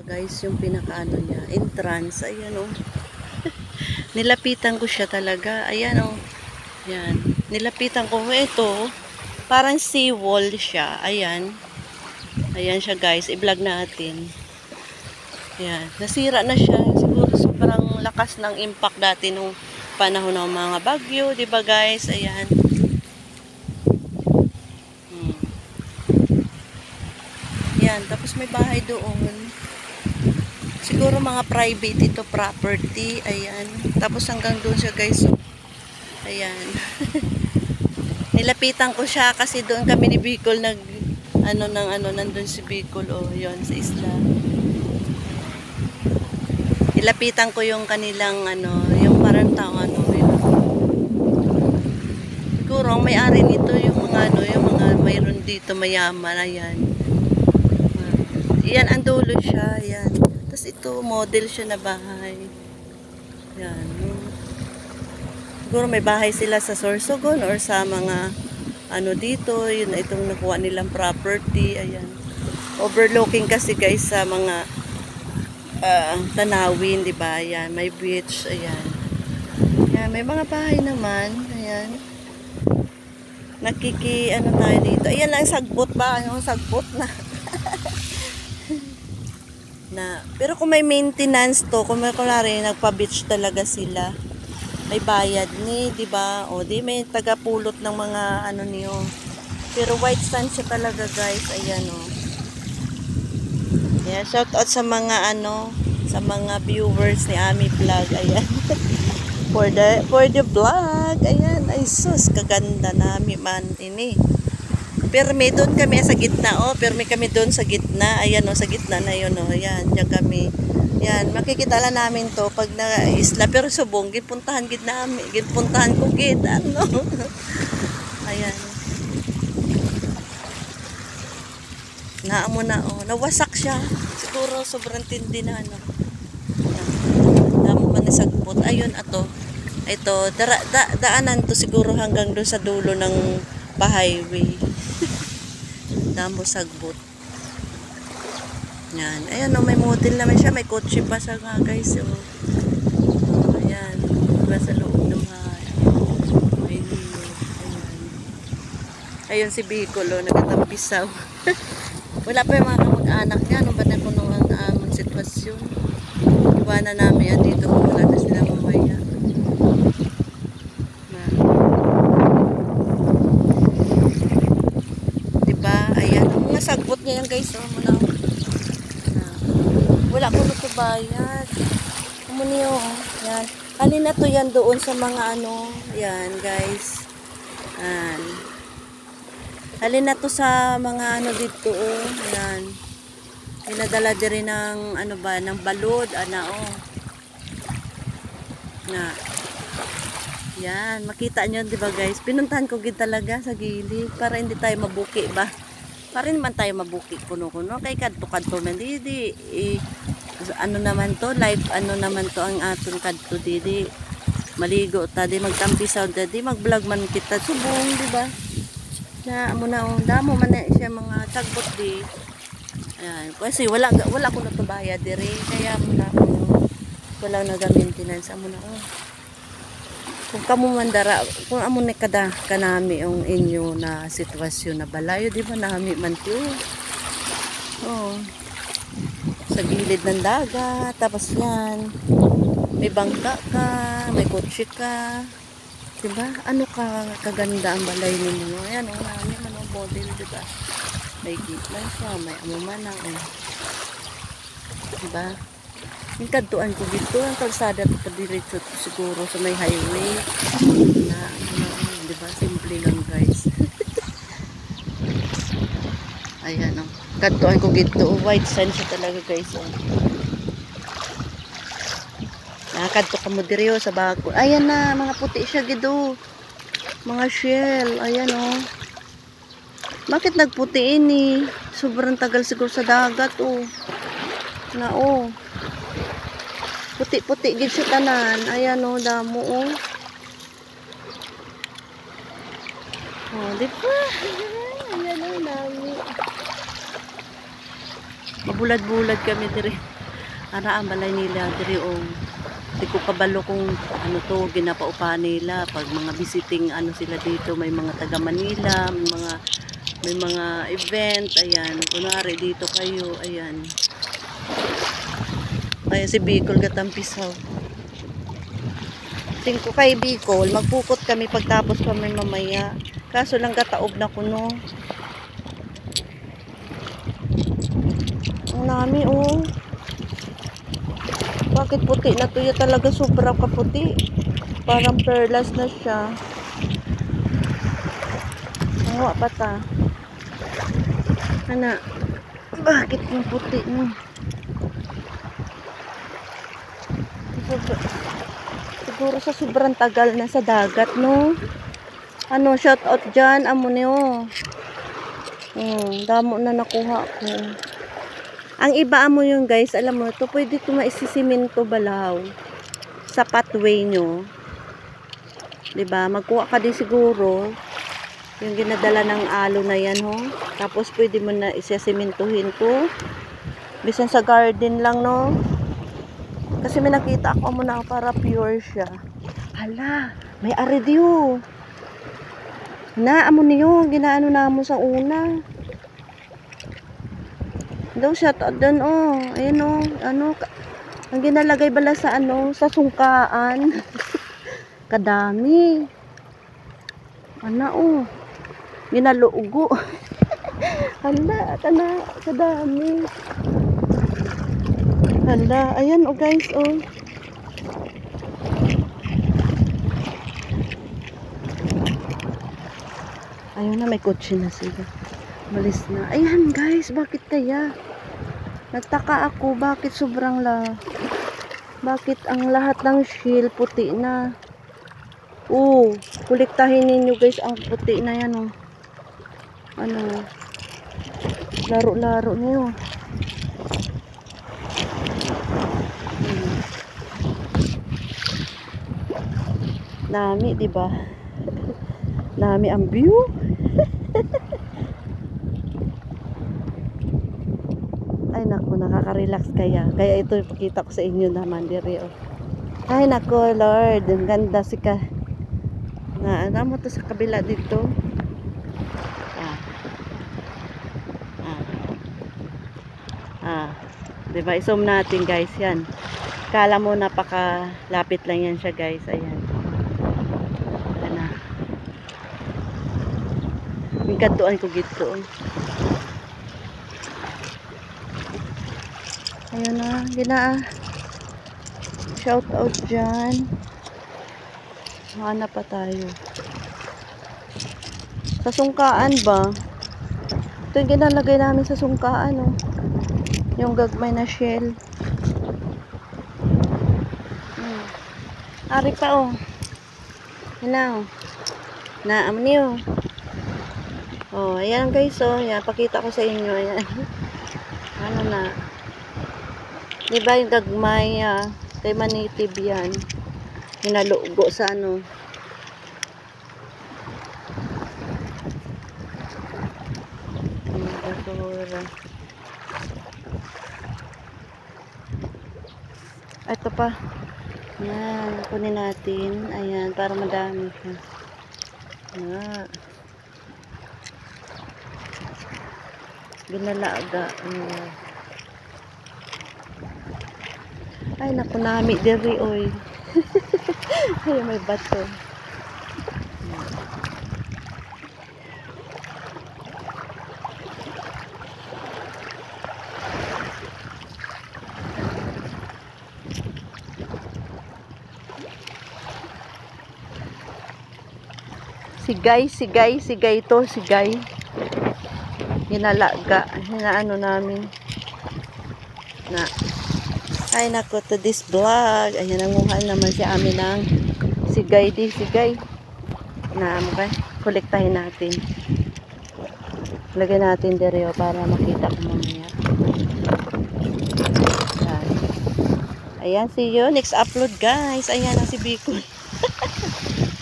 guys, yung pinakaano niya, entrance. Ayan oh. Nilapitan ko siya talaga. Ayan oh. Yan. Nilapitan ko ito. Parang seawall siya. Ayan. Ayan siya guys. I-vlog natin. Ayan. Nasira na siya. Siguro sobrang lakas ng impact dati nung panahon ng mga bagyo. Diba guys? Ayan. Yan, tapos may bahay doon. Siguro mga private ito property. Ayan. Tapos hanggang doon siya guys. So, ayan. Nilapitan ko siya kasi doon kami ni Bicol nandun si Bicol yon sa isla. Nilapitan ko yung kanilang yung parang tao yun. Siguro ang may-ari nito yung mga mayroon dito mayaman. Ayan. Yan, ang dulo siya. Yan. Tapos ito, model siya na bahay. Yan. Siguro may bahay sila sa Sorsogon or sa mga dito. Yun, itong nakuha nilang property. Ayan. Overlooking kasi guys sa mga tanawin, diba? Ayan. May beach. Ayan. Ayan. May mga bahay naman. Ayan. Tayo dito. Ayan lang, sagbot ba? Sagbot na. Pero kung may maintenance to, kung may kunwari nagpa-beach talaga sila, may bayad ni, di ba? O di may tagapulot ng mga niyo. Pero white sand siya talaga, guys. Ayan o. Yeah, shout out sa mga sa mga viewers ni Ami Vlog. Ayan. for the vlog. Ayan. Ay sus, kaganda nami man ini. Perme doon kami sa gitna perme kami doon sa gitna. Ayan sa gitna na yun Ayan, diyan kami. Yan, makikita lang namin to pag na isla pero subong gipuntahan gid namin. Gipuntahan ko gid Ayan. Naamo na nawasak siya. Siguro sobrang tindi na Damo man ni sagpot. Ayun Ito, daanan to siguro hanggang doon sa dulo ng highway. Damo sagbot. Yan. Ayan may model naman siya. May kotse pa sa guys. Ayan. Diba sa loob ng bahay. May liyo. Ayan. Ayun si Bicol nagtatampisaw. Wala pa yung mga kamag-anak niya. Ano ba na kung ang sitwasyon? Iwanan namin yan dito kung wala na sila mamaya. Sagbot niya yan guys wala ko na bayad umuniyo yan halin na to yan doon sa mga yan guys halin na to sa mga dito yan pinadala din rin ng ng balod yan makita nyo diba guys pinuntahan ko gid talaga sa gilid para hindi tayo mabuki ba para naman tayo mabuki kuno-kuno kay kadto-kadto man didi naman to live naman to ang aton kadto didi maligo ta di magtampisaw di mag-vlog man kita subong di ba na amo na damo man na siya mga tagbot di ayan kasi wala ko na to bayad dire kaya mo na wala na maintenance amo na kung kamo mandara kung amo ni kada kanami ang inyo na sitwasyon na balayo di ba nami man tiyo sa gilid ng dagat tapos yan may bangka ka may kotse ka di ba kaganda ang balay ninyo ayan nami man model di ba may gitna siya may amumana di ba yung kadtuan ko dito ang kalsada to diretso siguro sa may highway na diba simple lang guys ayan kadtuan ko dito white sand siya talaga guys nakakadto ka mo diri sa bako ayan na mga puti siya gido mga shell ayan bakit nagputi ini sobrang tagal siguro sa dagat puti-puti gid siya tanan ayan damo di ba ayan nami mabulad-bulad kami dire Ara ang balay nila diri o di ko kabalo kung ano to ginapaupahan nila pag mga visiting ano sila dito, may mga taga Manila, may mga event, ayan, kunwari dito kayo, ayan. Kaya si Bicol Gatampisaw. Tingko kay Bicol, magpukot kami pagtapos kami mamaya. Kaso lang kataob na kuno. Ang nami oh. Bakit puti na to? Ya talaga sobrang kaputi. Parang perlas na siya. Awa pa ta. Ana, bakit yung puti mo? Siguro sa sobrang tagal na sa dagat, no? Ano, shout out dyan. Amo niyo. Damo na nakuha ko. Ang iba mo yung guys, alam mo, ito pwede ito maisisiminto balaw sa pathway nyo. Diba? Magkuha ka din siguro yung ginadala ng alo na yan, ho. Tapos pwede mo na isisimintuhin to. Bisan sa garden lang, no? Kasi may nakita ako mo na para pure siya. Hala, may aridio. Na, amo niyo, ginaano na mo sa una. Daw shout out doon oh. Ayun oh, ano ang ginalagay bala sa ano, sa sungkaan. Kadami. Ana oh. Ginaluugo. Hala, kana kadami. Hala, ayan oh guys oh. Ayun na, may kotse na sila. Malis na. Ayan guys, bakit kaya? Nagtaka ako, bakit sobrang bakit ang lahat ng shell puti na? Oh, kolektahin ninyo guys ang puti na yan oh. Ano? Laro-laro niyo. Nami, di ba? Nami ang view. Ay naku, nakaka-relax kaya. Kaya ito ipakita ko sa inyo naman diri oh. Ay naku, Lord, ang ganda ano mo to sa kabila dito. Diba, i-zoom natin guys yan. Kala mo napakalapit lang yan siya guys. Ayan. Ayan na. Yung kantuan ko gito. Ayan na, shout out dyan. Hanap pa tayo. Sa sungkaan ba? Ito yung ginalagay namin sa sungkaan oh. Yung gagmay na shell. Ari pa oh. Yan oh. Naam niyo. Oh, ayan guys oh. Yan, pakita ko sa inyo. Ayan. Ano na. Diba yung gagmay kay manitib yan. Hinalugo sa ano. Basura. Ito pa. Ayan, kunin natin. Ayan, para madami siya. Ginalaga. Ay, naku, nami diri, oy. Ay, may bato. Sigay to, sigay. Ginalaga, hinaano namin. Na. Ay nako, to this vlog. Ayan, nanguhan naman si amin ng sigay. Na mo ba? Kolektahin natin. Lagyan natin dere para makita ko mamaya. Ayan, see you next upload guys. Ayan ang si Bicol.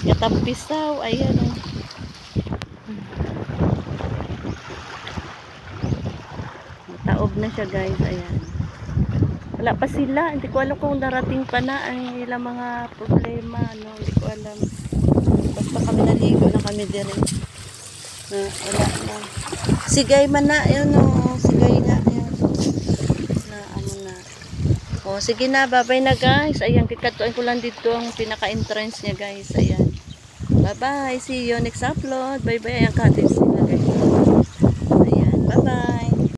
Gatampisaw. Ayan oh. Taob na siya guys. Ayan. wala pa sila. Hindi ko alam kung darating pa na ang ilang mga problema, no? Hindi ko alam. Basta kami naligo na kami din. Na, wala na. Sigay man na, yun o. Sigay nga, yun. Na, ano na. O, sige na, bye-bye na guys. Ayan, kikatuin ko lang dito ang pinaka-entrance niya guys. Ayan. Bye-bye. See you next upload. Bye-bye. Ayan, katin sila guys.